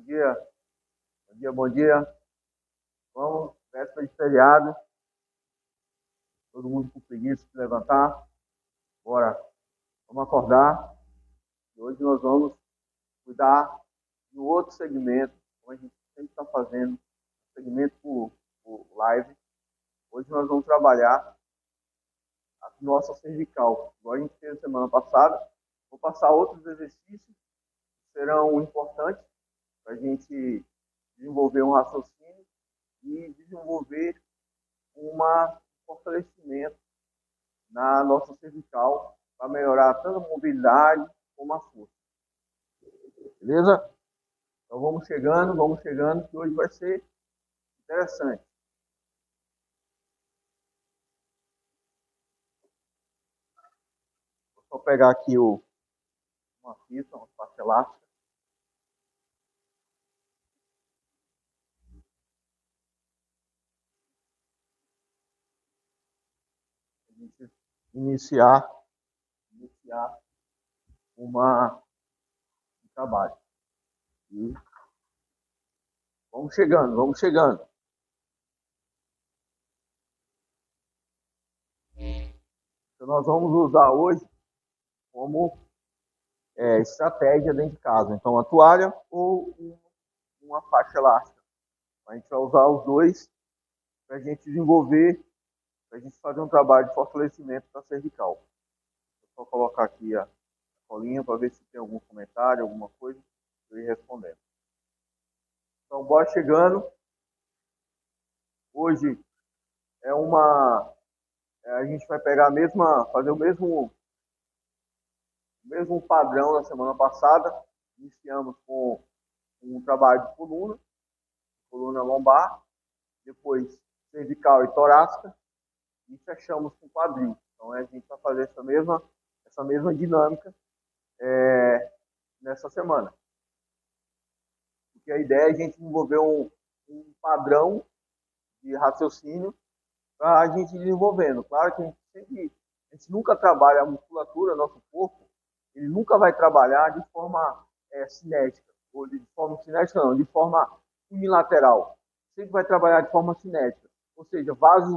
dia, bom dia, bom dia. Vamos, véspera de feriado, todo mundo com preguiça de levantar. Bora, vamos acordar. E hoje nós vamos cuidar de um outro segmento, como a gente sempre está fazendo, segmento por live. Hoje nós vamos trabalhar a nossa cervical, igual a gente fez semana passada. Vou passar outros exercícios que serão importantes para a gente desenvolver um raciocínio e desenvolver um fortalecimento na nossa cervical para melhorar tanto a mobilidade como a força. Beleza? Então vamos chegando, que hoje vai ser interessante. Vou só pegar aqui uma fita, uma faixa elástica. Iniciar um trabalho. E vamos chegando, vamos chegando. Então, nós vamos usar hoje como estratégia dentro de casa. Então, a toalha ou uma faixa elástica. A gente vai usar os dois para a gente desenvolver, para a gente fazer um trabalho de fortalecimento da cervical. Vou só colocar aqui a colinha para ver se tem algum comentário, alguma coisa, eu ir respondendo. Então, bora chegando. Hoje a gente vai pegar fazer o mesmo padrão da semana passada. Iniciamos com um trabalho de coluna lombar, depois cervical e torácica, e fechamos com quadril. Então a gente vai fazer essa mesma dinâmica nessa semana. Porque a ideia é a gente desenvolver um padrão de raciocínio para a gente desenvolvendo. Claro que a gente nunca trabalha a musculatura, nosso corpo, ele nunca vai trabalhar de forma cinética, ou de forma cinética não, de forma unilateral. Sempre vai trabalhar de forma cinética. Ou seja, vários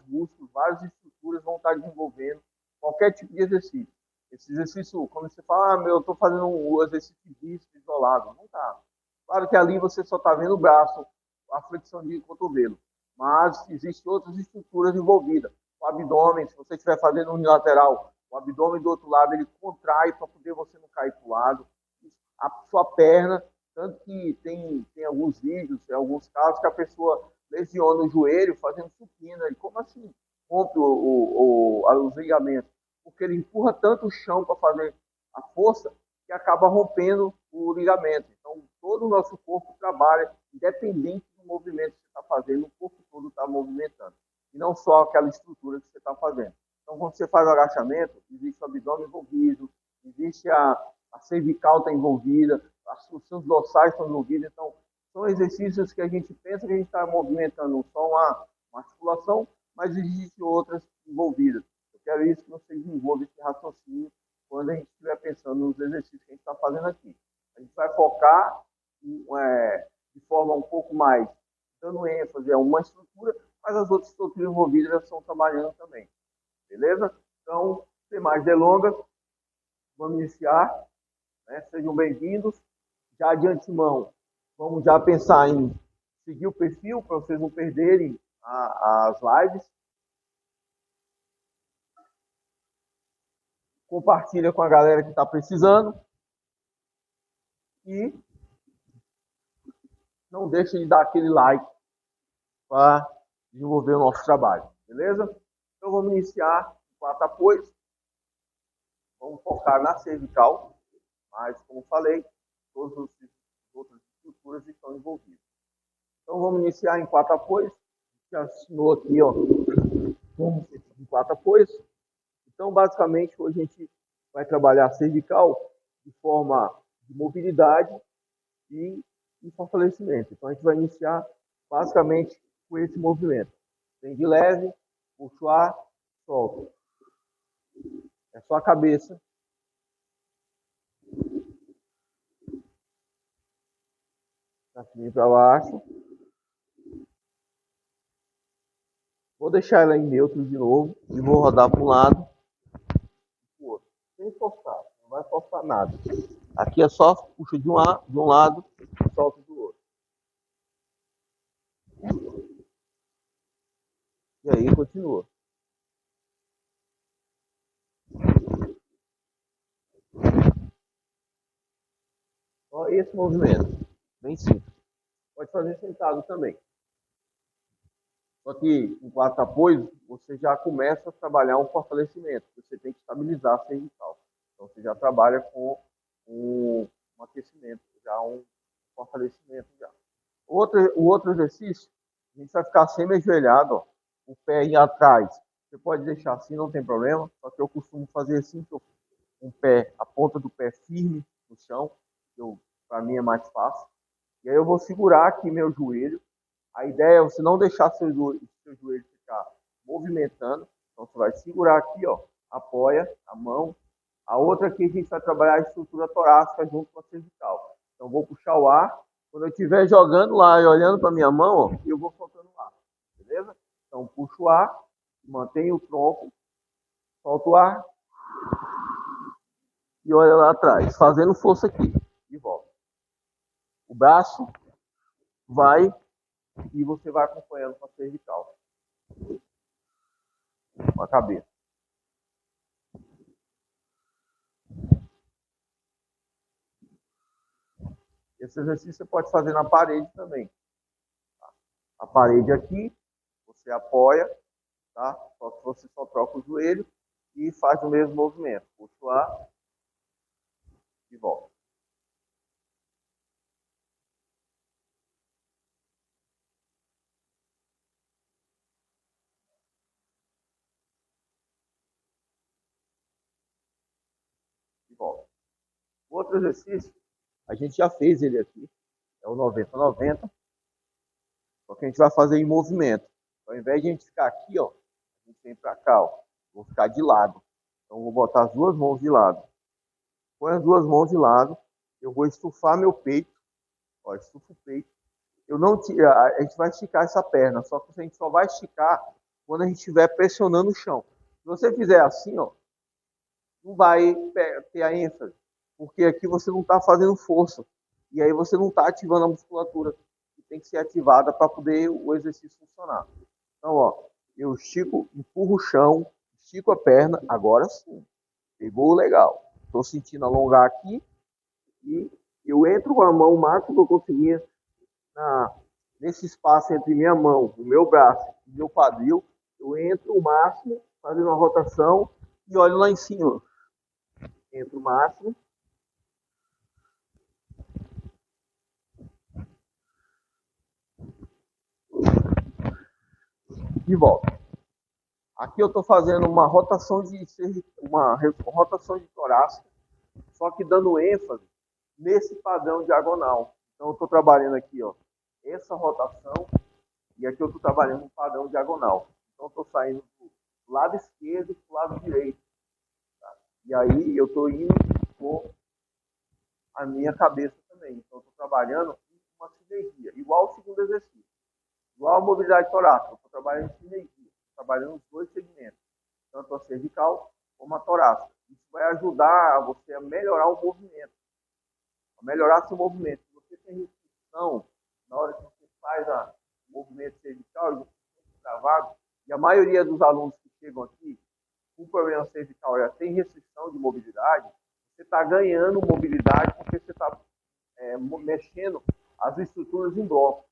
músculos, várias estruturas vão estar desenvolvendo qualquer tipo de exercício. Esse exercício, quando você fala, eu estou fazendo um exercício de bíceps isolado, não está. Claro que ali você só está vendo o braço, a flexão de cotovelo, mas existem outras estruturas envolvidas. O abdômen, se você estiver fazendo unilateral, o abdômen do outro lado ele contrai para poder você não cair para o lado. A sua perna, tanto que tem alguns vídeos, tem alguns casos que a pessoa lesiona o joelho fazendo supina. E como assim rompe os ligamentos? Porque ele empurra tanto o chão para fazer a força que acaba rompendo o ligamento. Então, todo o nosso corpo trabalha, independente do movimento que você está fazendo, o corpo todo está movimentando. E não só aquela estrutura que você está fazendo. Então, quando você faz o agachamento, existe o abdômen envolvido, existe a cervical está envolvida, os seus dorsais estão envolvidos. Então, são exercícios que a gente pensa que a gente está movimentando só uma articulação, mas existem outras envolvidas. Eu quero isso que você desenvolva esse raciocínio quando a gente estiver pensando nos exercícios que a gente está fazendo aqui. A gente vai focar de forma um pouco mais dando ênfase a uma estrutura, mas as outras estruturas envolvidas já estão trabalhando também. Beleza? Então, sem mais delongas, vamos iniciar. Né? Sejam bem-vindos. Já de antemão, vamos já pensar em seguir o perfil para vocês não perderem as lives. Compartilha com a galera que está precisando. E não deixe de dar aquele like para desenvolver o nosso trabalho. Beleza? Então vamos iniciar 4 apoios. Vamos focar na cervical. Mas, como falei, todas as outras estruturas estão envolvidas. Então vamos iniciar em 4 apoios. Já assinou aqui, ó, em 4 apoios. Então, basicamente, hoje a gente vai trabalhar a cervical de forma de mobilidade e fortalecimento. Então, a gente vai iniciar basicamente com esse movimento. Tem de leve, puxa o ar, solta. É só a cabeça. Pra cima e pra baixo. Vou deixar ela em neutro de novo e vou rodar para um lado e para o outro. Sem forçar, não vai forçar nada. Aqui é só puxa de um lado e solta do outro. E aí continua. Só esse movimento. Bem simples. Pode fazer sentado também. Só que com 4 apoios, você já começa a trabalhar um fortalecimento. Você tem que estabilizar a cervical. Então você já trabalha com um aquecimento, já um fortalecimento já. O outro exercício, a gente vai ficar semi-ajoelhado, ó, o pé ir atrás. Você pode deixar assim, não tem problema, só que eu costumo fazer assim, um pé, a ponta do pé firme no chão, para mim é mais fácil. E aí eu vou segurar aqui meu joelho. A ideia é você não deixar seu joelho ficar movimentando. Então você vai segurar aqui, ó, apoia a mão. A outra aqui a gente vai trabalhar a estrutura torácica junto com a cervical. Então vou puxar o ar. Quando eu estiver jogando lá e olhando para minha mão, ó, eu vou soltando o ar. Beleza? Então puxo o ar, mantenho o tronco, solto o ar e olha lá atrás, fazendo força aqui. E volta. O braço vai e você vai acompanhando com a cervical. Com a cabeça. Esse exercício você pode fazer na parede também. A parede aqui, você apoia, tá? Só que você só troca o joelho e faz o mesmo movimento. Puxa o ar e volta. E volta. O outro exercício, a gente já fez ele aqui, é o 90-90, só que a gente vai fazer em movimento. Ao invés de a gente ficar aqui, ó, a gente vem para cá, ó. Vou ficar de lado. Então vou botar as duas mãos de lado. Põe as duas mãos de lado, eu vou estufar meu peito, ó, estufa o peito. Eu não, a gente vai esticar essa perna, só que a gente só vai esticar quando a gente estiver pressionando o chão. Se você fizer assim, ó, não vai ter a ênfase, porque aqui você não está fazendo força. E aí você não está ativando a musculatura que tem que ser ativada para poder o exercício funcionar. Então, ó, eu estico, empurro o chão, estico a perna, agora sim. Pegou legal. Estou sentindo alongar aqui e eu entro com a mão o máximo que eu conseguir nesse espaço entre minha mão, o meu braço e meu quadril. Eu entro o máximo, fazendo uma rotação e olho lá em cima. Entro o máximo. E volto. Aqui eu estou fazendo uma rotação de torácica, só que dando ênfase nesse padrão diagonal. Então eu estou trabalhando aqui, ó, essa rotação e aqui eu estou trabalhando um padrão diagonal. Então eu estou saindo do lado esquerdo para o lado direito. Tá? E aí eu estou indo com a minha cabeça também. Então eu estou trabalhando uma sinergia, igual ao segundo exercício. Igual a mobilidade torácica, eu estou trabalhando em sinergia, trabalhando os dois segmentos, tanto a cervical como a torácica. Isso vai ajudar você a melhorar o movimento, a melhorar seu movimento. Se você tem restrição na hora que você faz o movimento cervical, você fica travado, e a maioria dos alunos que chegam aqui com problema cervical já tem restrição de mobilidade, você está ganhando mobilidade porque você está mexendo as estruturas em bloco.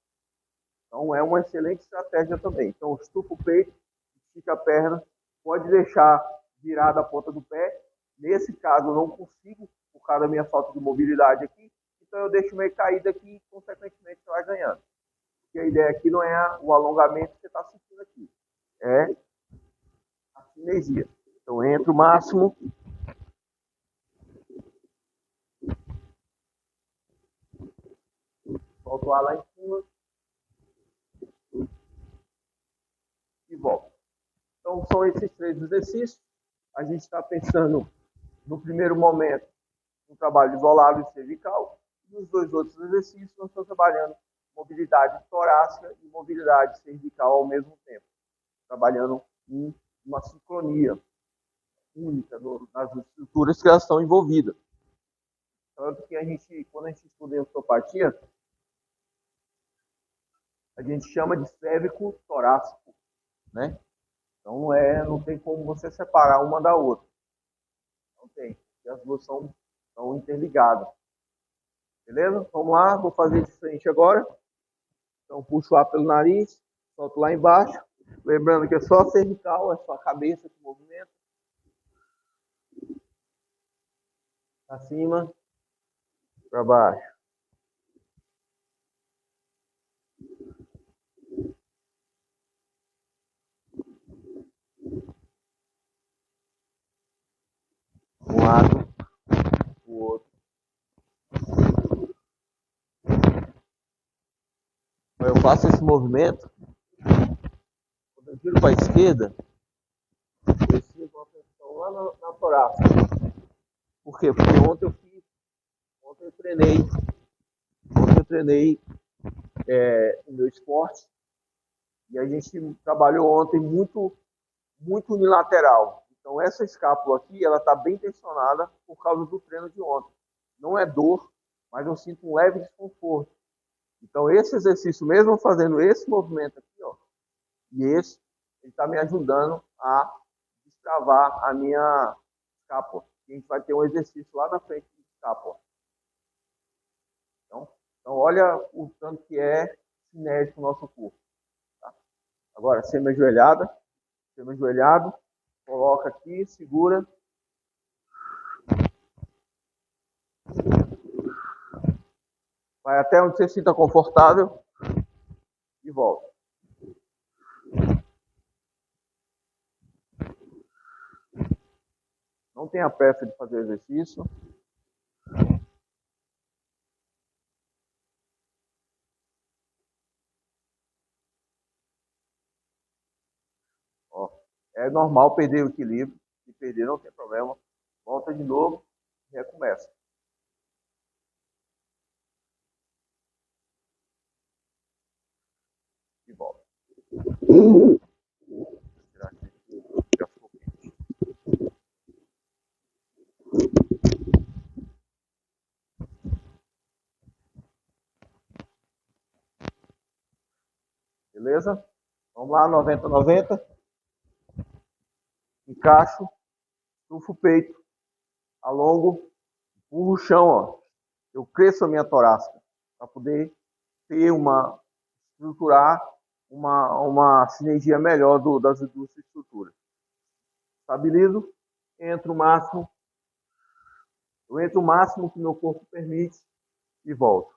Então é uma excelente estratégia também. Então estufa o peito, estica a perna, pode deixar virada a ponta do pé. Nesse caso eu não consigo, por causa da minha falta de mobilidade aqui, então eu deixo meio caído aqui e consequentemente você vai ganhando. Porque a ideia aqui não é o alongamento que você está sentindo aqui, é a sinergia. Então entra o máximo. Solta o ar lá em cima. E volta. Então são esses 3 exercícios. A gente está pensando, no primeiro momento, um trabalho isolado e cervical. E os dois outros exercícios nós estamos trabalhando mobilidade torácica e mobilidade cervical ao mesmo tempo, trabalhando em uma sincronia única nas estruturas que elas estão envolvidas. Tanto que quando a gente estuda em osteopatia, a gente chama de cérvico torácico, né? Então não tem como você separar uma da outra. Não tem, porque as duas são interligadas. Beleza? Vamos lá, vou fazer de frente agora. Então puxo o ar pelo nariz, solto lá embaixo. Lembrando que é só cervical, é só a cabeça que movimenta. Para cima, para baixo. Um lado, o outro. Eu faço esse movimento. Quando eu giro para a esquerda, eu sinto uma pressão lá na torácica. Por quê? Porque ontem eu treinei o meu esporte e a gente trabalhou ontem muito unilateral. Então essa escápula aqui, ela está bem tensionada por causa do treino de ontem. Não é dor, mas eu sinto um leve desconforto. Então esse exercício, mesmo fazendo esse movimento aqui, ó, e esse, ele está me ajudando a destravar a minha escápula. A gente vai ter um exercício lá na frente de escápula. Então olha o tanto que é cinético o nosso corpo. Tá? Agora, semi-ajoelhado, coloca aqui, segura. Vai até onde você se sinta confortável e volta. Não tenha pressa de fazer o exercício. Ó, é normal perder o equilíbrio. Se perder, não tem problema. Volta de novo e recomeça. E volta. Beleza? Vamos lá, 90-90. Encaixo, estufo o peito, alongo, empurro o chão, ó. Eu cresço a minha torácica para poder estruturar uma sinergia melhor das duas estruturas. Estabilizo, eu entro o máximo que meu corpo permite e volto.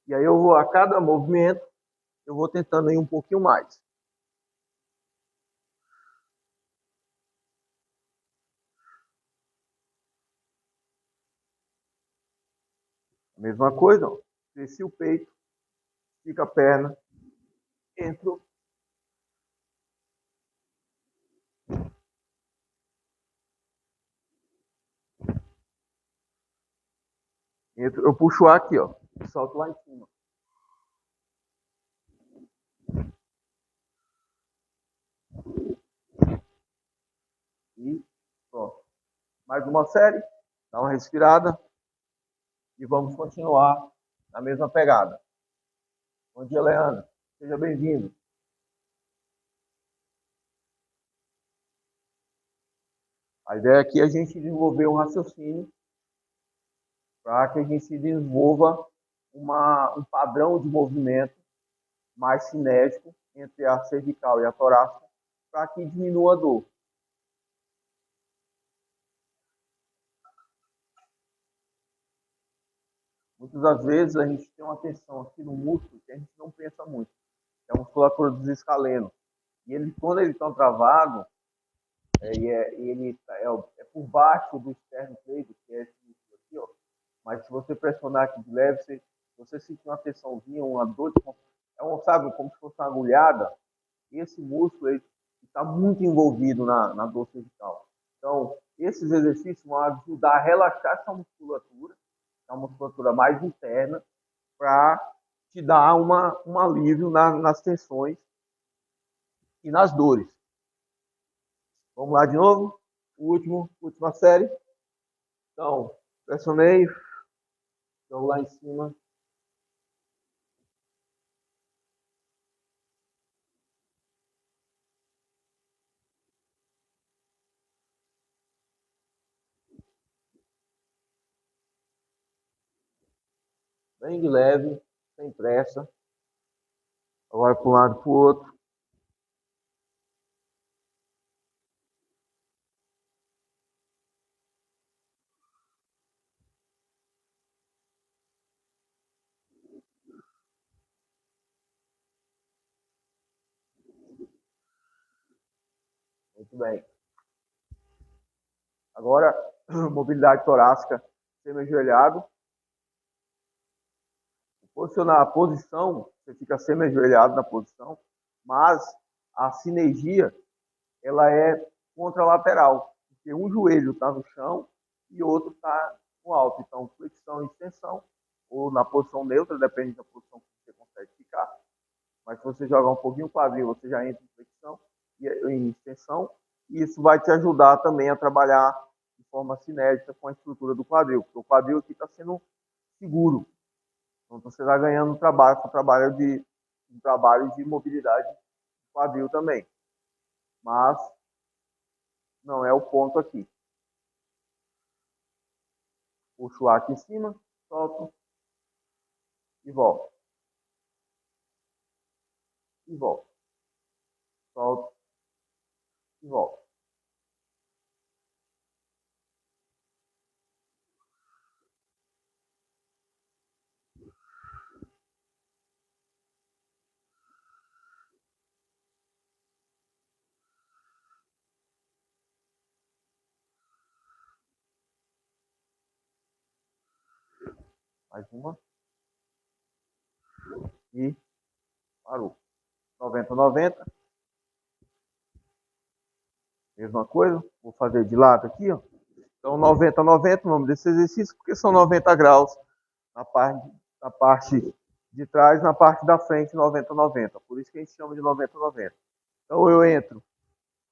E aí a cada movimento, eu vou tentando ir um pouquinho mais. A mesma coisa, ó. Cresci o peito, estica a perna, entro. Eu puxo o ar aqui, ó. E solto lá em cima. E pronto. Mais uma série. Dá uma respirada. E vamos continuar na mesma pegada. Bom dia, Leandro. Seja bem-vindo. A ideia aqui é a gente desenvolver um raciocínio para que a gente desenvolva um padrão de movimento mais cinético entre a cervical e a torácica para que diminua a dor. Muitas das vezes a gente tem uma tensão aqui no músculo que a gente não pensa muito. É a musculatura dos escalenos. E quando ele está travado, ele é por baixo do externo pleuro, que é esse músculo aqui, ó. Mas se você pressionar aqui de leve, você sente uma tensãozinha, uma dor de... sabe, como se fosse uma agulhada. E esse músculo está muito envolvido na dor cervical. Então, esses exercícios vão ajudar a relaxar essa musculatura É uma musculatura mais interna para te dar um alívio nas tensões e nas dores. Vamos lá de novo. Última série. Então, pressionei, jogo lá em cima. Bem de leve, sem pressa. Agora para um lado para o outro. Muito bem. Agora, mobilidade torácica semi-ajoelhado. Posicionar a posição, você fica semi-ajoelhado na posição, mas a sinergia ela é contralateral, porque um joelho está no chão e outro está no alto. Então, flexão e extensão, ou na posição neutra, depende da posição que você consegue ficar. Mas se você jogar um pouquinho o quadril, você já entra em flexão e em extensão, e isso vai te ajudar também a trabalhar de forma cinética com a estrutura do quadril, porque o quadril aqui está sendo seguro. Então você está ganhando um trabalho de mobilidade do quadril também. Mas não é o ponto aqui. Puxo o ar aqui em cima, solto e volto. E volto. Solto e volto. Mais uma. E parou. 90-90. Mesma coisa. Vou fazer de lado aqui, ó. Então 90-90, o nome desse exercício, porque são 90 graus na parte de trás, na parte da frente 90-90. Por isso que a gente chama de 90-90. Então eu entro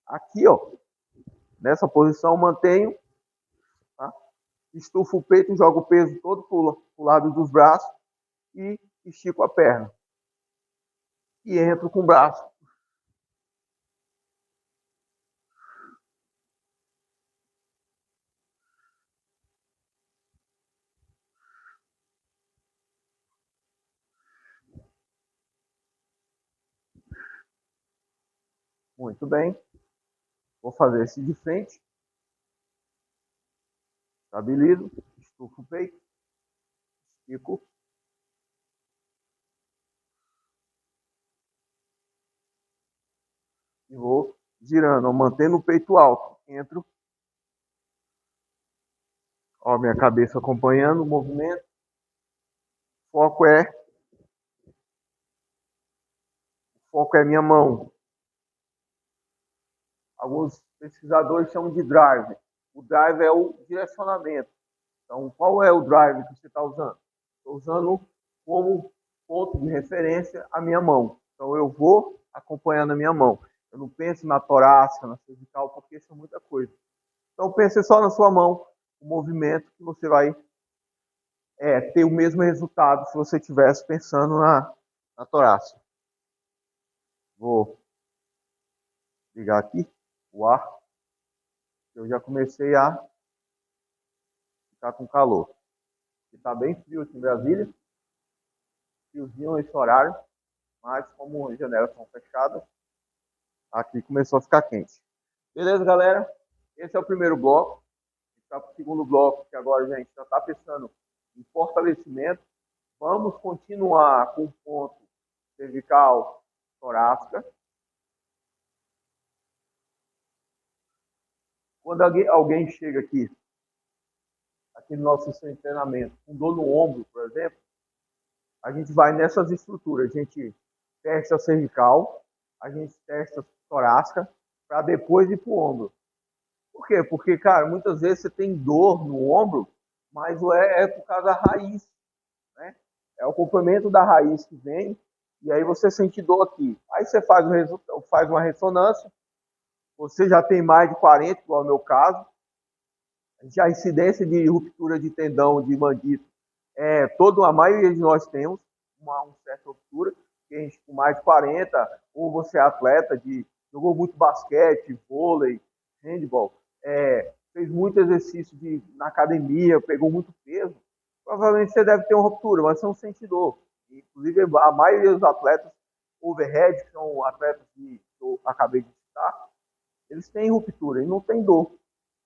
aqui, ó, nessa posição, mantenho, tá? Estufo o peito, jogo o peso todo pro lado dos braços e estico a perna. E entro com o braço. Muito bem. Vou fazer esse de frente. Estabilizo, estufo o peito, estico. E vou girando, mantendo o peito alto. Entro. Ó, minha cabeça acompanhando o movimento. O foco é minha mão. Alguns pesquisadores chamam de drive. O drive é o direcionamento. Então, qual é o drive que você está usando? Estou usando como ponto de referência a minha mão. Então, eu vou acompanhando a minha mão. Eu não penso na torácica, na cervical, porque isso é muita coisa. Então, pense só na sua mão, o movimento que você vai ter o mesmo resultado se você estivesse pensando na torácica. Vou ligar aqui o ar. Eu já comecei a ficar com calor. Está bem frio aqui em Brasília. Friozinho esse horário. Mas como as janelas são fechadas, aqui começou a ficar quente. Beleza, galera? Esse é o primeiro bloco. Está para o segundo bloco, que agora a gente já está pensando em fortalecimento. Vamos continuar com o ponto cervical torácica. Quando alguém chega aqui no nosso centro de treinamento, com dor no ombro, por exemplo, a gente vai nessas estruturas. A gente testa a cervical, a gente testa a torácica, para depois ir para o ombro. Por quê? Porque, cara, muitas vezes você tem dor no ombro mas é por causa da raiz, né? É o complemento da raiz que vem, e aí você sente dor aqui. Aí você faz uma ressonância, você já tem mais de 40, igual no meu caso, já a incidência de ruptura de tendão de manguito a maioria de nós temos uma certa ruptura, que a gente com mais de 40, ou você é atleta, jogou muito basquete, vôlei, handball, fez muito exercício na academia, pegou muito peso, provavelmente você deve ter uma ruptura, mas você não sente dor. Inclusive, a maioria dos atletas overhead, que são atletas que eu acabei de citar, eles têm ruptura e não tem dor.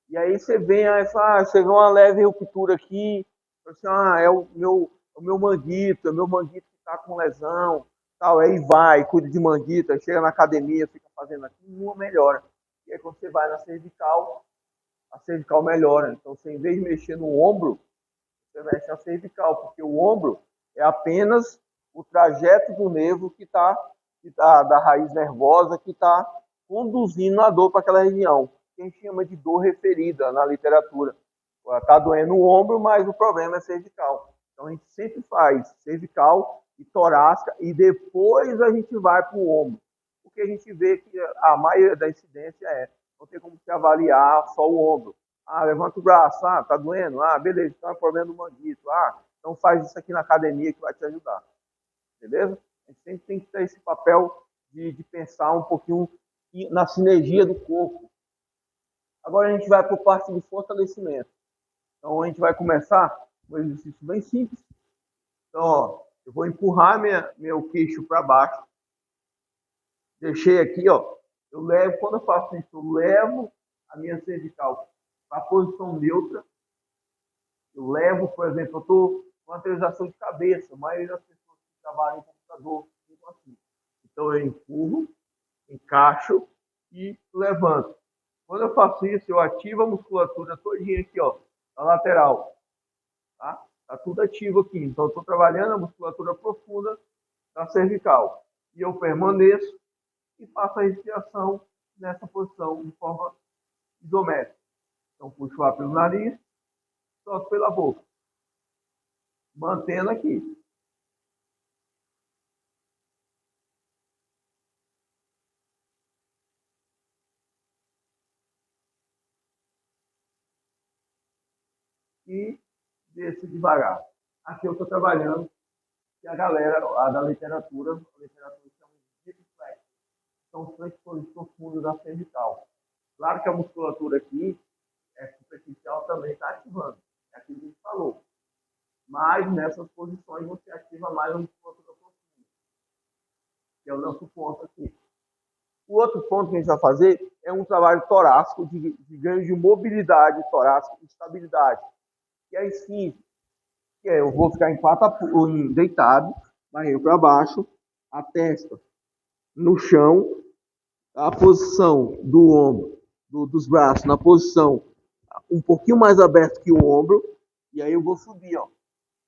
E aí você vem, aí fala, você vê uma leve ruptura aqui, assim, é o meu manguito, que está com lesão, tal, aí vai, cuida de manguito, aí chega na academia, fica fazendo aqui, uma melhora. E aí quando você vai na cervical, a cervical melhora. Então você, em vez de mexer no ombro, você mexe na cervical, porque o ombro é apenas o trajeto do nervo da raiz nervosa que está conduzindo a dor para aquela região, que a gente chama de dor referida na literatura. Está doendo o ombro, mas o problema é cervical. Então a gente sempre faz cervical e torácica e depois a gente vai para o ombro, porque a gente vê que a maioria da incidência não tem como se avaliar só o ombro. Ah, levanta o braço, tá doendo, beleza, então é problema do manguito, então faz isso aqui na academia que vai te ajudar, beleza? A gente sempre tem que ter esse papel de pensar um pouquinho na sinergia do corpo. Agora a gente vai para a parte de fortalecimento. Então a gente vai começar com um exercício bem simples. Então, ó, eu vou empurrar meu queixo para baixo. Deixei aqui, ó. Quando eu faço isso, eu levo a minha cervical para a posição neutra. Eu levo, por exemplo, eu estou com uma atualização de cabeça. A maioria das pessoas que trabalham em computador ficam assim. Então eu empurro, encaixo e levanto. Quando eu faço isso, eu ativo a musculatura todinha aqui, ó, na lateral. Tá tudo ativo aqui. Então eu estou trabalhando a musculatura profunda da cervical. E eu permaneço e faço a respiração nessa posição de forma isométrica. Então puxo o ar pelo nariz, solto pela boca. Mantendo aqui. E desço devagar. Aqui eu estou trabalhando, que a galera, da literatura chama de deep flex. São flexões profundas da cervical. Claro que a musculatura aqui superficial também está ativando. É aquilo que a gente falou. Mas nessas posições você ativa mais a musculatura profunda, que é o nosso ponto aqui. O outro ponto que a gente vai fazer é um trabalho torácico, de ganho de mobilidade torácica e estabilidade. E aí sim, eu vou ficar deitado, barriga para baixo, a testa no chão, a posição do ombro, dos braços na posição um pouquinho mais aberto que o ombro, e aí eu vou subir, ó.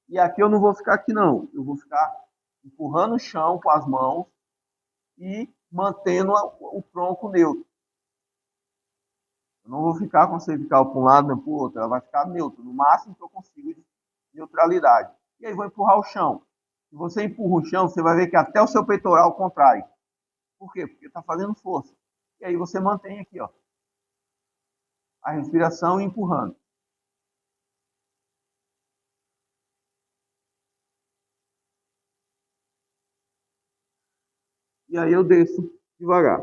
E aqui eu não vou ficar aqui não, eu vou ficar empurrando o chão com as mãos e mantendo o tronco neutro. Eu não vou ficar com a cervical para um lado nem para o outro, ela vai ficar neutra, no máximo que eu consigo de neutralidade. E aí vou empurrar o chão. Se você empurra o chão, você vai ver que até o seu peitoral contrai. Por quê? Porque está fazendo força. E aí você mantém aqui, ó, a respiração empurrando. E aí eu desço devagar.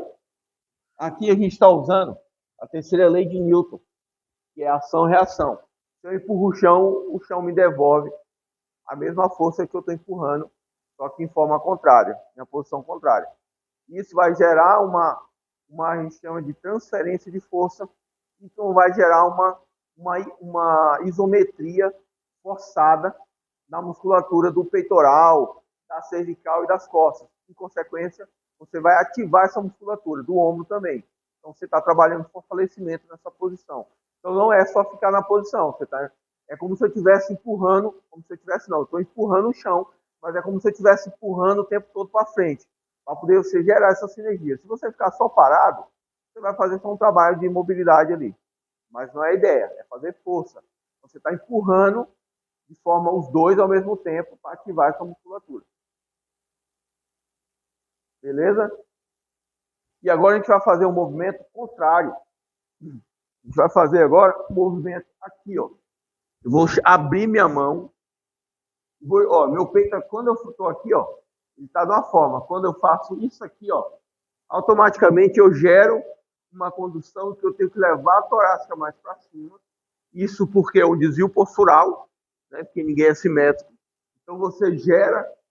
Aqui a gente está usando a terceira lei de Newton, que é ação-reação. Se eu empurro o chão me devolve a mesma força que eu estou empurrando, só que em forma contrária, na posição contrária. Isso vai gerar a gente chama de transferência de força, então vai gerar uma isometria forçada na musculatura do peitoral, da cervical e das costas. Em consequência, você vai ativar essa musculatura, do ombro também. Então você está trabalhando fortalecimento nessa posição. Então não é só ficar na posição, é como se eu estivesse empurrando, eu estou empurrando o chão, mas é como se eu estivesse empurrando o tempo todo para frente, para poder você gerar essa sinergia. Se você ficar só parado, você vai fazer só um trabalho de mobilidade ali. Mas não é a ideia, é fazer força. Você está empurrando de forma os dois ao mesmo tempo para ativar essa musculatura. Beleza? E agora a gente vai fazer um movimento contrário. A gente vai fazer agora um movimento aqui, ó. Eu vou abrir minha mão. Ó, meu peito, quando eu estou aqui, ó, ele está de uma forma. Quando eu faço isso aqui, ó, automaticamente eu gero uma condução que eu tenho que levar a torácica mais para cima. Isso porque é um desvio postural, né, porque ninguém é simétrico. Então você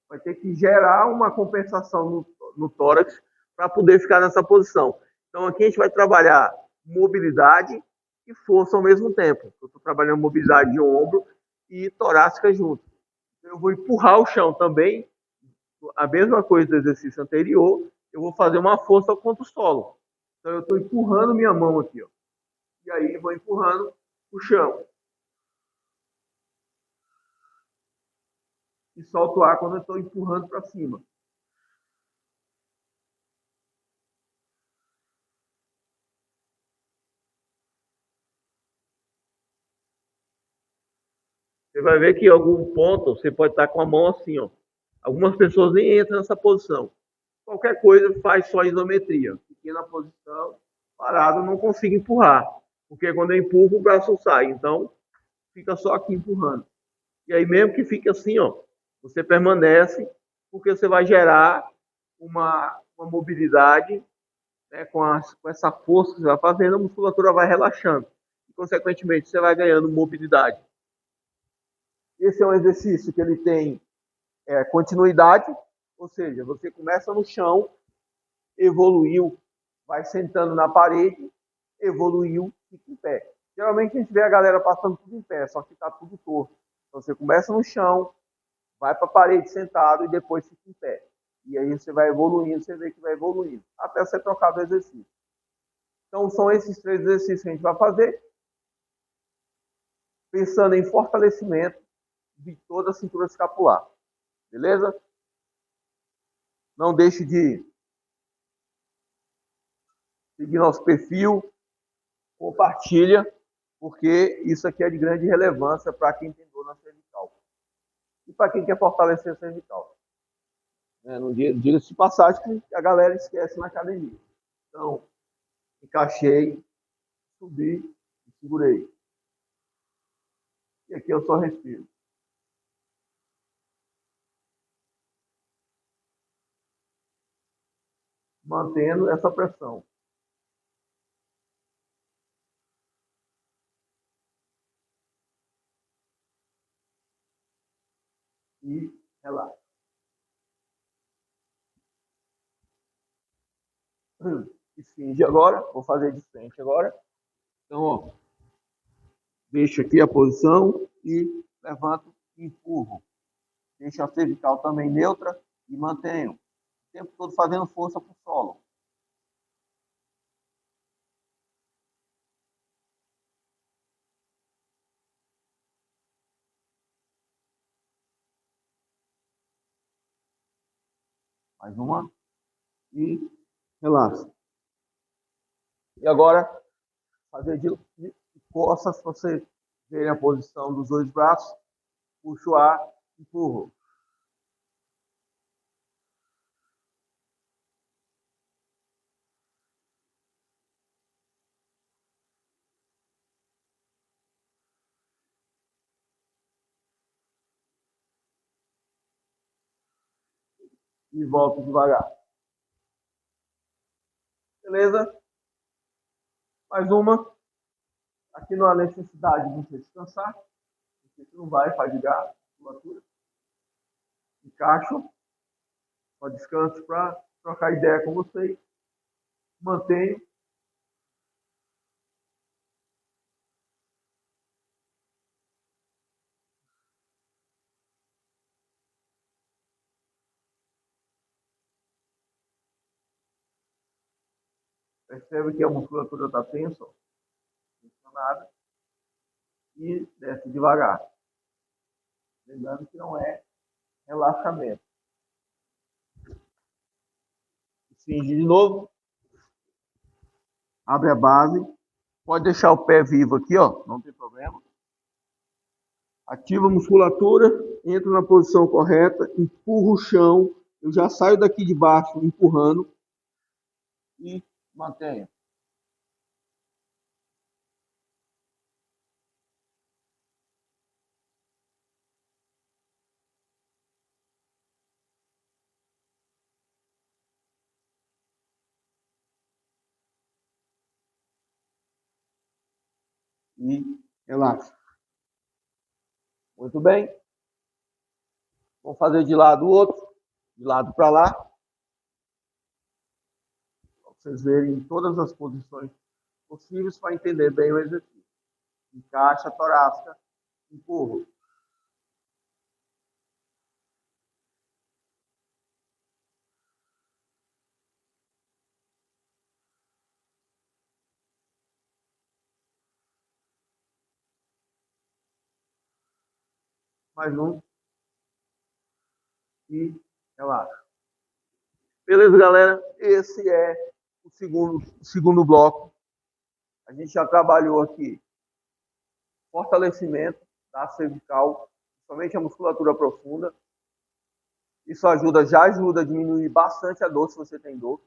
vai ter que gerar uma compensação no tórax para poder ficar nessa posição. Então aqui a gente vai trabalhar mobilidade e força ao mesmo tempo. Eu estou trabalhando mobilidade de ombro e torácica junto. Eu vou empurrar o chão também, a mesma coisa do exercício anterior, eu vou fazer uma força contra o solo. Então eu estou empurrando minha mão aqui, ó. E aí eu vou empurrando o chão. E solto o ar quando eu estou empurrando para cima. Você vai ver que em algum ponto você pode estar com a mão assim, ó. Algumas pessoas nem entram nessa posição. Qualquer coisa faz só isometria. Fiquei na posição, parado, não consigo empurrar. Porque quando eu empurro, o braço sai. Então, fica só aqui empurrando. E aí, mesmo que fique assim, ó, você permanece, porque você vai gerar uma mobilidade, né, com essa força que você vai fazendo, a musculatura vai relaxando. E, consequentemente, você vai ganhando mobilidade. Esse é um exercício que ele tem continuidade, ou seja, você começa no chão, evoluiu, vai sentando na parede, evoluiu, fica em pé. Geralmente a gente vê a galera passando tudo em pé, só que está tudo torto. Então você começa no chão, vai para a parede sentado e depois fica em pé. E aí você vai evoluindo, você vê que vai evoluindo, até você trocar do exercício. Então são esses 3 exercícios que a gente vai fazer, pensando em fortalecimento de toda a cintura escapular. Beleza? Não deixe de seguir nosso perfil, compartilha, porque isso aqui é de grande relevância para quem tem dor na cervical. E para quem quer fortalecer a cervical. Diga-se de passagem que a galera esquece na academia. Então, encaixei, subi e segurei. E aqui eu só respiro. Mantendo essa pressão. E relaxa. Esfinge agora, vou fazer de frente agora. Então, ó, deixo aqui a posição e levanto e empurro. Deixo a cervical também neutra e mantenho. O tempo todo fazendo força para o solo. Mais uma. E relaxa. E agora, fazer de costas, você ver a posição dos 2 braços, puxa o ar, empurra. E volta devagar. Beleza? Mais uma. Aqui não há necessidade de você descansar, porque você não vai fadigar a musculatura. Encaixo, só descanso para trocar ideia com vocês. Mantenho. Percebe que a musculatura está tensa, tensionada, e desce devagar. Lembrando que não é relaxamento. Finge de novo. Abre a base. Pode deixar o pé vivo aqui, ó. Não tem problema. Ativa a musculatura, entra na posição correta, empurra o chão, eu já saio daqui de baixo empurrando e mantenha. E relaxa. Muito bem. Vamos fazer de lado o outro, de lado para lá. Para vocês verem todas as posições possíveis para entender bem o exercício. Encaixa a torácica, empurra. Mais um. E relaxa. Beleza, galera? Esse é o segundo bloco. A gente já trabalhou aqui fortalecimento da cervical, somente a musculatura profunda. Isso já ajuda a diminuir bastante a dor se você tem dor.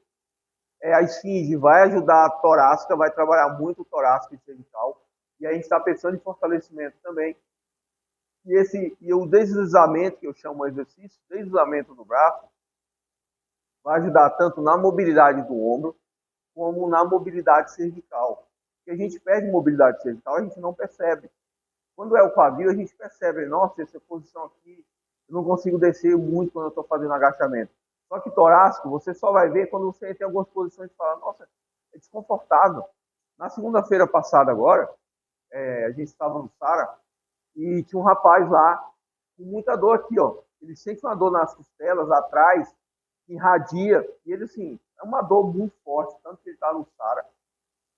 A esfinge vai ajudar a torácica, vai trabalhar muito o torácico e cervical. E a gente está pensando em fortalecimento também. E o deslizamento, que eu chamo de exercício, deslizamento do braço, vai ajudar tanto na mobilidade do ombro, como na mobilidade cervical. Porque a gente perde mobilidade cervical, a gente não percebe. Quando é o quadril, a gente percebe, nossa, essa posição aqui, eu não consigo descer muito quando eu estou fazendo agachamento. Só que torácico, você só vai ver quando você tem algumas posições e fala, nossa, é desconfortável. Na segunda-feira passada agora, a gente estava no Sara e tinha um rapaz lá com muita dor aqui, ó. Ele sente uma dor nas costelas, atrás, irradia, e ele, assim, é uma dor muito forte, tanto que ele está no Sara.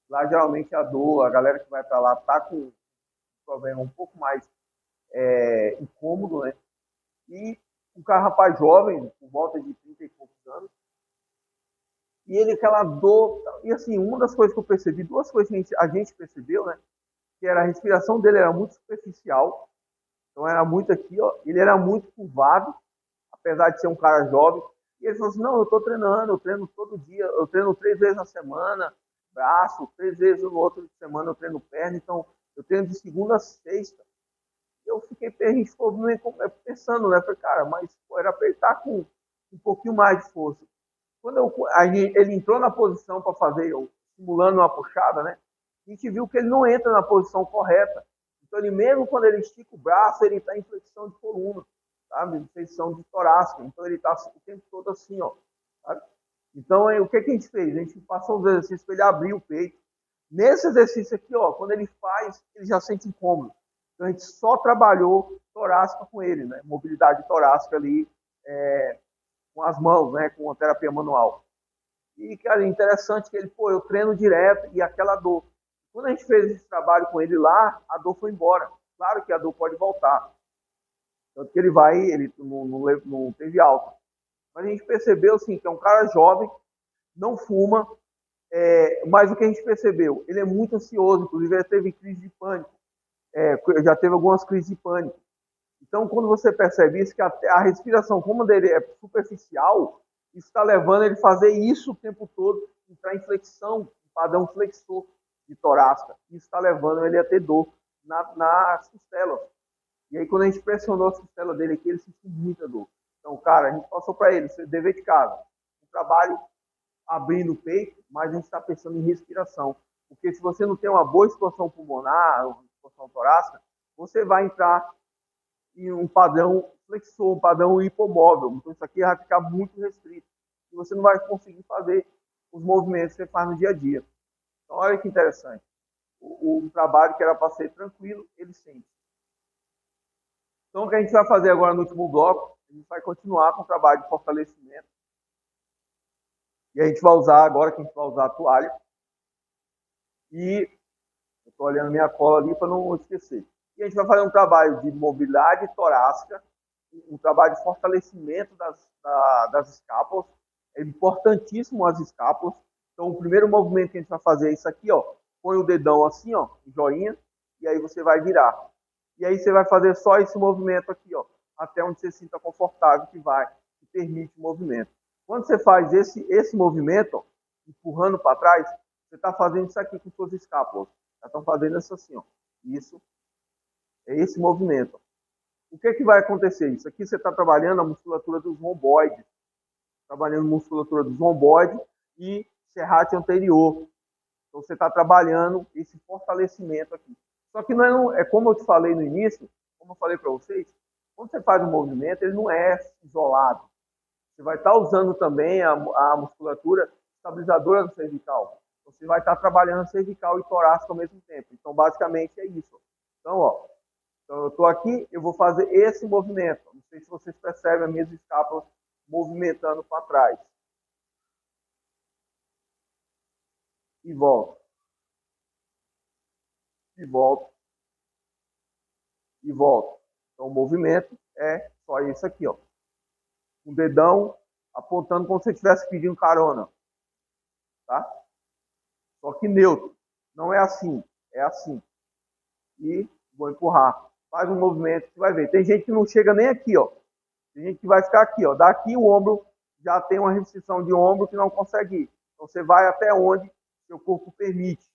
Lá, geralmente, a dor, a galera que vai para lá tá com um problema um pouco mais incômodo, né? E um rapaz jovem, por volta de 30 e poucos anos, e ele, aquela dor, e assim, uma das coisas que eu percebi, duas coisas que a gente percebeu, né? Que era a respiração dele era muito superficial, então era muito aqui, ó, ele era muito curvado, apesar de ser um cara jovem, e ele falou assim, não, eu estou treinando, eu treino todo dia, eu treino 3 vezes na semana, braço, 3 vezes no outro de semana eu treino perna, então eu treino de segunda a sexta. Eu fiquei pensando, né? Falei, cara, mas era apertar com um pouquinho mais de força. Ele entrou na posição para fazer, simulando uma puxada, né? A gente viu que ele não entra na posição correta. Então, ele mesmo quando ele estica o braço, ele está em flexão de coluna, sabe? Em flexão de torácica. Então, ele está o tempo todo assim, ó. Sabe? Então, o que a gente fez? A gente passou os exercícios para ele abrir o peito. Nesse exercício aqui, ó, quando ele faz, ele já sente incômodo. Então, a gente só trabalhou torácica com ele, né? Mobilidade torácica ali, com as mãos, né? Com a terapia manual. E, cara, interessante que ele, pô, eu treino direto e aquela dor. Quando a gente fez esse trabalho com ele lá, a dor foi embora. Claro que a dor pode voltar. Tanto que ele não teve alta. Mas a gente percebeu, assim, que é um cara jovem, não fuma, mas o que a gente percebeu? Ele é muito ansioso, inclusive ele teve crise de pânico. Já teve algumas crises de pânico. Então, quando você percebe isso, que a respiração, como dele é superficial, isso está levando ele a fazer isso o tempo todo, entrar em flexão, padrão flexor de torácica. Isso está levando ele a ter dor nas costelas. E aí, quando a gente pressionou a costela dele aqui, ele sentiu muita dor. Então, cara, a gente passou para ele, dever de casa. Um trabalho abrindo o peito, mas a gente está pensando em respiração. Porque se você não tem uma boa expansão pulmonar, uma expansão torácica, você vai entrar em um padrão flexor, um padrão hipomóvel. Então, isso aqui vai ficar muito restrito. E você não vai conseguir fazer os movimentos que você faz no dia a dia. Então, olha que interessante. O trabalho que era para ser tranquilo, ele sente. Então, o que a gente vai fazer agora no último bloco, a gente vai continuar com o trabalho de fortalecimento. E a gente vai usar, agora que a gente vai usar a toalha. E eu estou olhando minha cola ali para não esquecer. E a gente vai fazer um trabalho de mobilidade torácica, um trabalho de fortalecimento das escápulas. É importantíssimo as escápulas. Então, o primeiro movimento que a gente vai fazer é isso aqui, ó. Põe o dedão assim, ó, joinha, e aí você vai virar. E aí você vai fazer só esse movimento aqui, ó, até onde você se sinta confortável, que permite o movimento. Quando você faz esse movimento, ó, empurrando para trás, você está fazendo isso aqui com suas escápulas. Já estão fazendo isso assim, ó. Isso é esse movimento. O que vai acontecer? Isso aqui você está trabalhando a musculatura dos romboides, trabalhando a musculatura dos romboides e serrátil anterior. Então você está trabalhando esse fortalecimento aqui. Só que não é como eu te falei no início, como eu falei para vocês, quando você faz um movimento, ele não é isolado. Você vai estar usando também a musculatura estabilizadora do cervical. Você vai estar trabalhando cervical e torácico ao mesmo tempo. Então, basicamente, é isso. Então, ó, eu estou aqui, eu vou fazer esse movimento. Não sei se vocês percebem as minhas escápulas movimentando para trás. E volto. E volto. E volto. Então, o movimento é só isso aqui, ó. Um dedão apontando como se você estivesse pedindo carona. Tá? Só que neutro. Não é assim. É assim. E vou empurrar. Faz um movimento, você vai ver. Tem gente que não chega nem aqui, ó. Tem gente que vai ficar aqui, ó. Daqui o ombro já tem uma restrição de ombro que não consegue ir. Então você vai até onde seu corpo permite.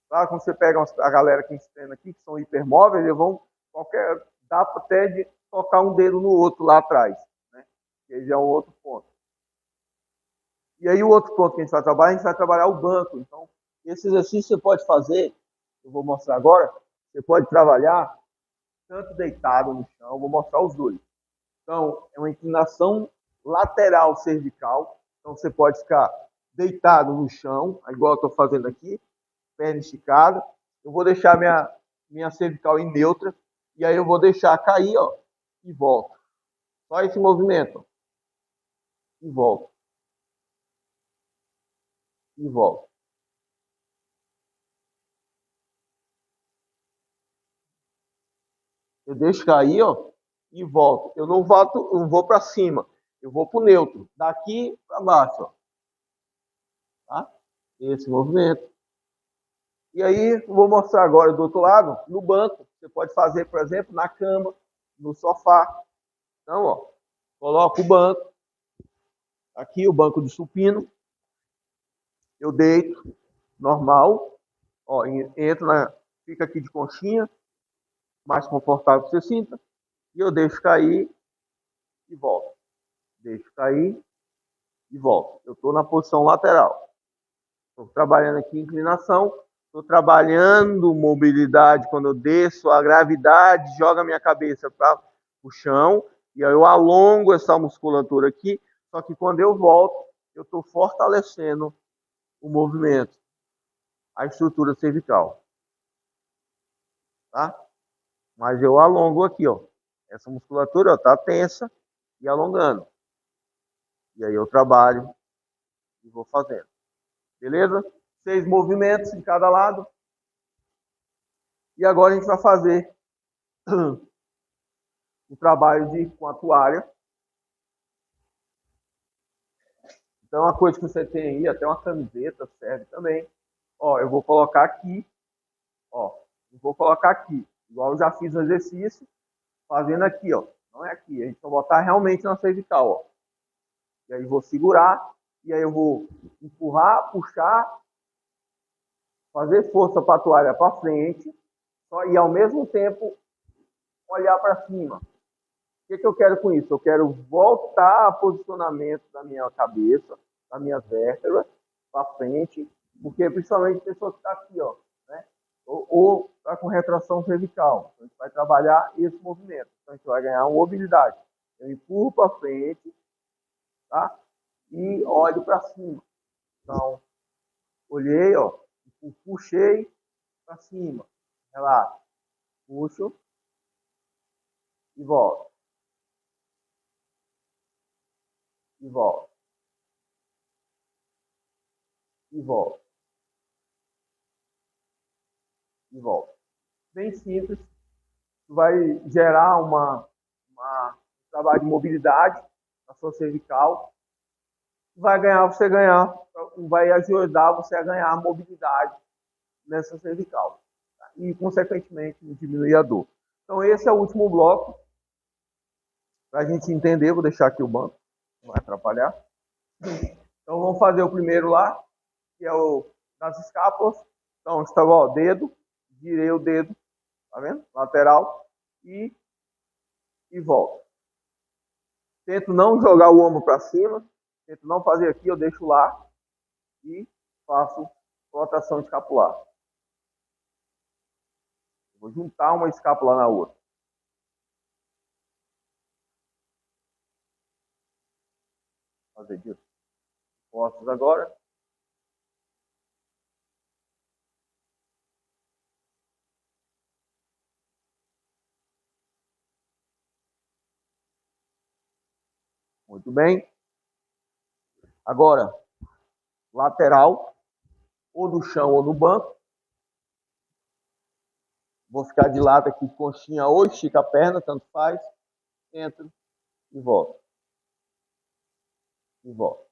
Claro, quando você pega a galera que treina aqui, que são hipermóveis, eles vão dá até de tocar um dedo no outro lá atrás, né? Que já é um outro ponto. E aí o outro ponto que a gente vai trabalhar o banco. Então, esse exercício você pode fazer, eu vou mostrar agora, você pode trabalhar tanto deitado no chão, eu vou mostrar os dois. Então, é uma inclinação lateral cervical. Então, você pode ficar deitado no chão, igual eu estou fazendo aqui, perna esticada. Eu vou deixar minha cervical em neutra. E aí eu vou deixar cair, ó, e volto. Só esse movimento. E volto. E volto. Eu deixo cair, ó, e volto. Eu não vou para cima. Eu vou para o neutro. Daqui para baixo, ó. Tá? Esse movimento. E aí, vou mostrar agora do outro lado, no banco. Você pode fazer, por exemplo, na cama, no sofá. Então, ó, coloco o banco. Aqui o banco de supino. Eu deito, normal. Ó, fica aqui de conchinha, mais confortável que você sinta. E eu deixo cair e volto. Deixo cair e volto. Eu estou na posição lateral. Estou trabalhando aqui inclinação. Estou trabalhando mobilidade quando eu desço, a gravidade joga a minha cabeça para o chão. E aí eu alongo essa musculatura aqui. Só que quando eu volto, eu estou fortalecendo o movimento, a estrutura cervical. Tá? Mas eu alongo aqui, ó. Essa musculatura está tensa e alongando. E aí eu trabalho e vou fazendo. Beleza? 6 movimentos de cada lado. E agora a gente vai fazer um trabalho com a toalha. Então, uma coisa que você tem aí, até uma camiseta serve também. Ó, eu vou colocar aqui. Ó, eu vou colocar aqui. Igual eu já fiz o exercício, fazendo aqui, ó. Não é aqui, a gente vai botar realmente na cervical, ó. E aí vou segurar, e aí eu vou empurrar, puxar, fazer força para a toalha para frente, e ao mesmo tempo olhar para cima. O que eu quero com isso? Eu quero voltar ao posicionamento da minha cabeça, da minha vértebra, para frente, porque principalmente a pessoa que está aqui, ó, né? Ou está com retração cervical. Então, a gente vai trabalhar esse movimento. Então, a gente vai ganhar uma mobilidade. Eu empurro para frente, tá? E olho para cima. Então, olhei, ó, puxei para cima. Relaxa. Puxo e volto. E volto. E volto. E volto. Bem simples. Vai gerar um trabalho de mobilidade na sua cervical. Vai ajudar você a ganhar mobilidade nessa cervical. E, consequentemente, diminuir a dor. Então esse é o último bloco, para a gente entender. Vou deixar aqui o banco, não vai atrapalhar. Então vamos fazer o primeiro lá, que é o das escápulas. Então estava, ó, dedo, girei o dedo, tá vendo? Lateral e volto. Tento não jogar o ombro para cima, tento não fazer aqui, eu deixo lá e faço rotação escapular. Vou juntar uma escápula na outra. Vou fazer de costas agora. Muito bem. Agora, lateral, ou no chão ou no banco. Vou ficar de lado aqui, conchinha, ou estica a perna, tanto faz. Entro e volto. E volto.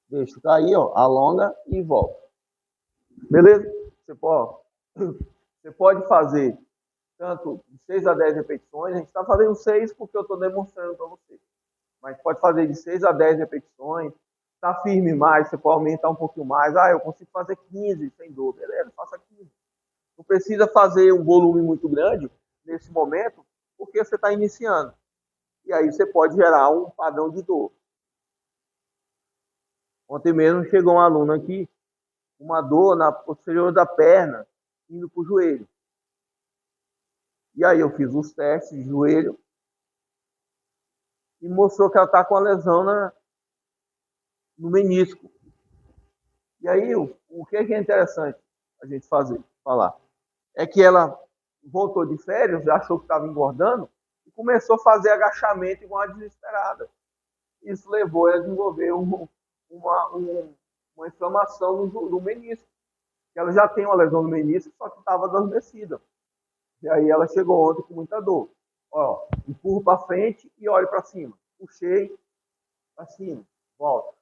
Deixo cair, ó, alonga e volta. Beleza? Você pode fazer tanto de 6 a 10 repetições. A gente está fazendo 6 porque eu estou demonstrando para você. Mas pode fazer de 6 a 10 repetições. Está firme mais, você pode aumentar um pouquinho mais. Ah, eu consigo fazer 15 sem dor. Beleza, faça 15. Não precisa fazer um volume muito grande nesse momento, porque você está iniciando. E aí você pode gerar um padrão de dor. Ontem mesmo chegou um aluno aqui, uma dor na posterior da perna, indo para o joelho. E aí eu fiz os testes de joelho e mostrou que ela está com a lesão no menisco. E aí o que é interessante a gente falar? É que ela voltou de férias, achou que estava engordando e começou a fazer agachamento igual uma desesperada. Isso levou a desenvolver uma inflamação no menisco. Ela já tem uma lesão no menisco, só que estava adormecida. E aí ela chegou ontem com muita dor. Ó, empurro para frente e olho para cima. Puxei para cima, volta.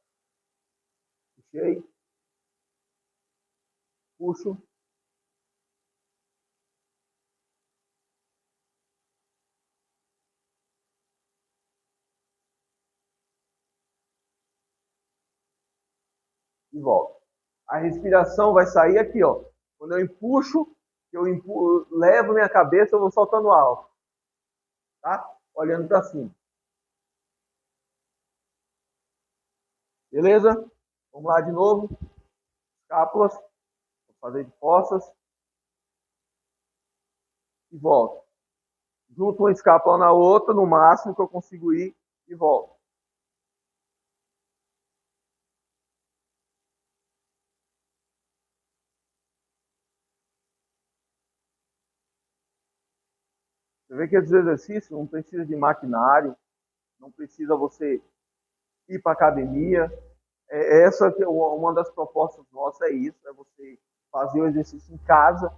Puxei, puxo. E volto. A respiração vai sair aqui, ó. Quando eu empuxo, levo minha cabeça, eu vou soltando alto. Tá? Olhando para cima. Beleza? Vamos lá de novo. Escápulas. Vou fazer de costas. E volto. Junto uma escápula na outra, no máximo que eu consigo ir, e volto. Você vê que esses exercícios não precisa de maquinário, não precisa você ir para academia. Essa que uma das propostas nossas é isso, é você fazer o exercício em casa,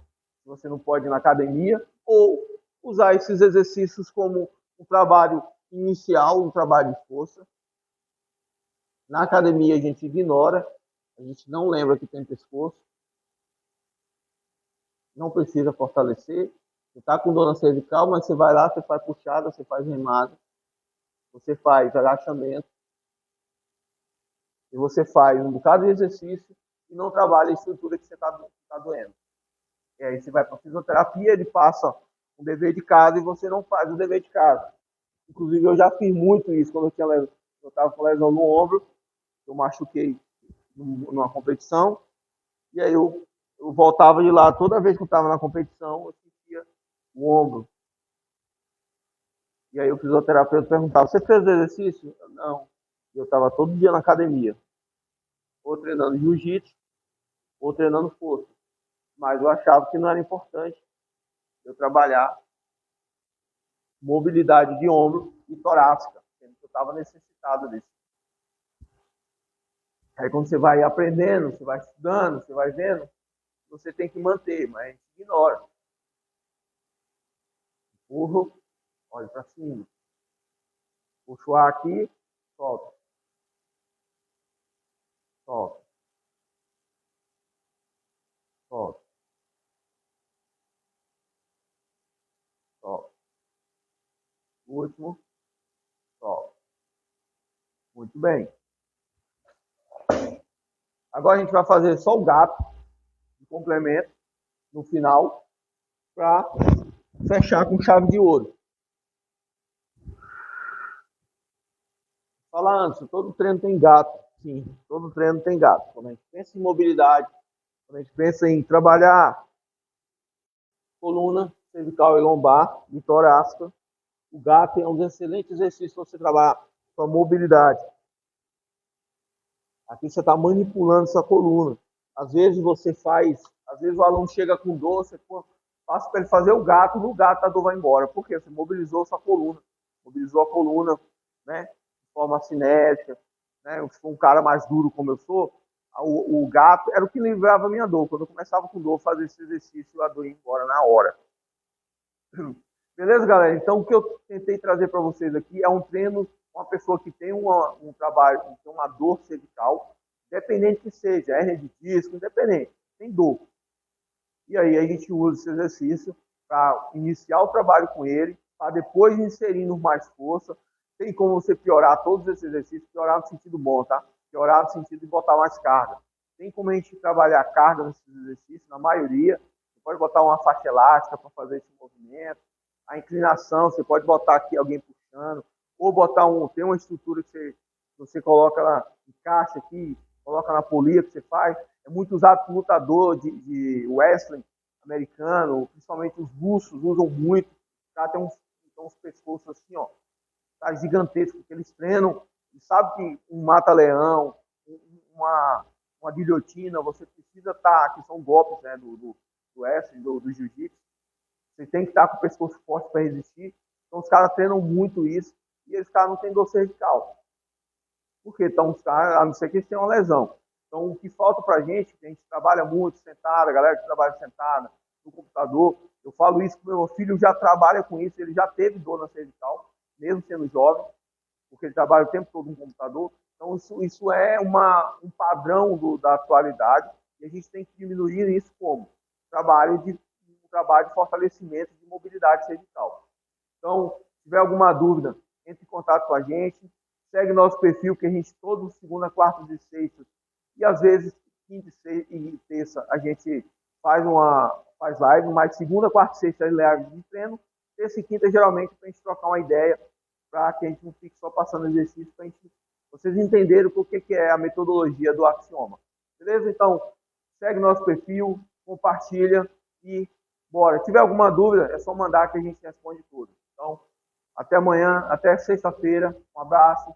se você não pode ir na academia, ou usar esses exercícios como um trabalho inicial, um trabalho de força. Na academia a gente ignora, a gente não lembra que tem pescoço, não precisa fortalecer. Você está com dor na cervical, mas você vai lá, você faz puxada, você faz remada, você faz agachamento, e você faz um bocado de exercício e não trabalha a estrutura que você está doendo. E aí você vai para a fisioterapia, ele passa um dever de casa e você não faz o dever de casa. Inclusive, eu já fiz muito isso quando eu estava com lesão no ombro, eu machuquei numa competição, e aí eu voltava de lá, toda vez que eu estava na competição, eu sentia o ombro. E aí o fisioterapeuta perguntava, você fez exercício? Não. Eu estava todo dia na academia, ou treinando jiu-jitsu, ou treinando força. Mas eu achava que não era importante eu trabalhar mobilidade de ombro e torácica, sendo que eu estava necessitado disso. Aí quando você vai aprendendo, você vai estudando, você vai vendo, você tem que manter, mas ignora. Empurro, olha para cima. Puxo o ar aqui, solta. último. Ó. Muito bem. Agora a gente vai fazer só o gato de complemento no final para fechar com chave de ouro. Fala, Anderson, todo treino tem gato. Sim, todo treino tem gato. Quando a gente pensa em mobilidade, quando a gente pensa em trabalhar coluna, cervical e lombar, e torácica, o gato é um excelente exercício para você trabalhar com a mobilidade. Aqui você está manipulando sua coluna. Às vezes às vezes o aluno chega com dor, você passa para ele fazer o gato, no gato a dor vai embora. Por quê? Você mobilizou sua coluna. Mobilizou a coluna, né? De forma cinética. Né? Se for um cara mais duro como eu sou, o gato era o que livrava a minha dor. Quando eu começava com dor, fazer esse exercício, a dor ia embora na hora. Beleza, galera? Então, o que eu tentei trazer para vocês aqui é um treino uma pessoa que tem um trabalho, tem uma dor cervical, independente que seja, hernia de disco, independente, tem dor. E aí a gente usa esse exercício para iniciar o trabalho com ele, para depois inserindo mais força. Tem como você piorar todos esses exercícios, piorar no sentido bom, tá? Piorar no sentido de botar mais carga. Tem como a gente trabalhar carga nesses exercícios, na maioria. Você pode botar uma faixa elástica para fazer esse movimento. A inclinação, você pode botar aqui alguém puxando, ou botar tem uma estrutura que você coloca lá, encaixa aqui, coloca na polia que você faz. É muito usado por lutador de wrestling americano, principalmente os russos usam muito. Tá? Tem uns pescoços assim, ó, tá, gigantescos, que eles treinam. E sabe que um mata-leão, uma guilhotina, você precisa estar, que são golpes, né, do wrestling, do jiu-jitsu. Você tem que estar com o pescoço forte para resistir. Então os caras treinam muito isso e eles caras não têm dor cervical. Porque então os caras, a não ser que eles tenham uma lesão. Então o que falta pra gente, que a gente trabalha muito sentada, a galera que trabalha sentada no computador, eu falo isso porque meu filho já trabalha com isso, ele já teve dor na cervical, mesmo sendo jovem, porque ele trabalha o tempo todo no computador. Então isso é um padrão da atualidade e a gente tem que diminuir isso como trabalho de fortalecimento de mobilidade cervical. Então, se tiver alguma dúvida, entre em contato com a gente, segue nosso perfil, que a gente, todos segunda, quarta e sexta, e às vezes quinta e terça, a gente faz live, mas segunda, quarta e sexta é live de treino, terça e quinta geralmente para a gente trocar uma ideia, para que a gente não fique só passando exercício, para vocês entenderem o que é a metodologia do Axioma. Beleza? Então, segue nosso perfil, compartilha e bora. Se tiver alguma dúvida, é só mandar que a gente responde tudo. Então, até amanhã, até sexta-feira. Um abraço.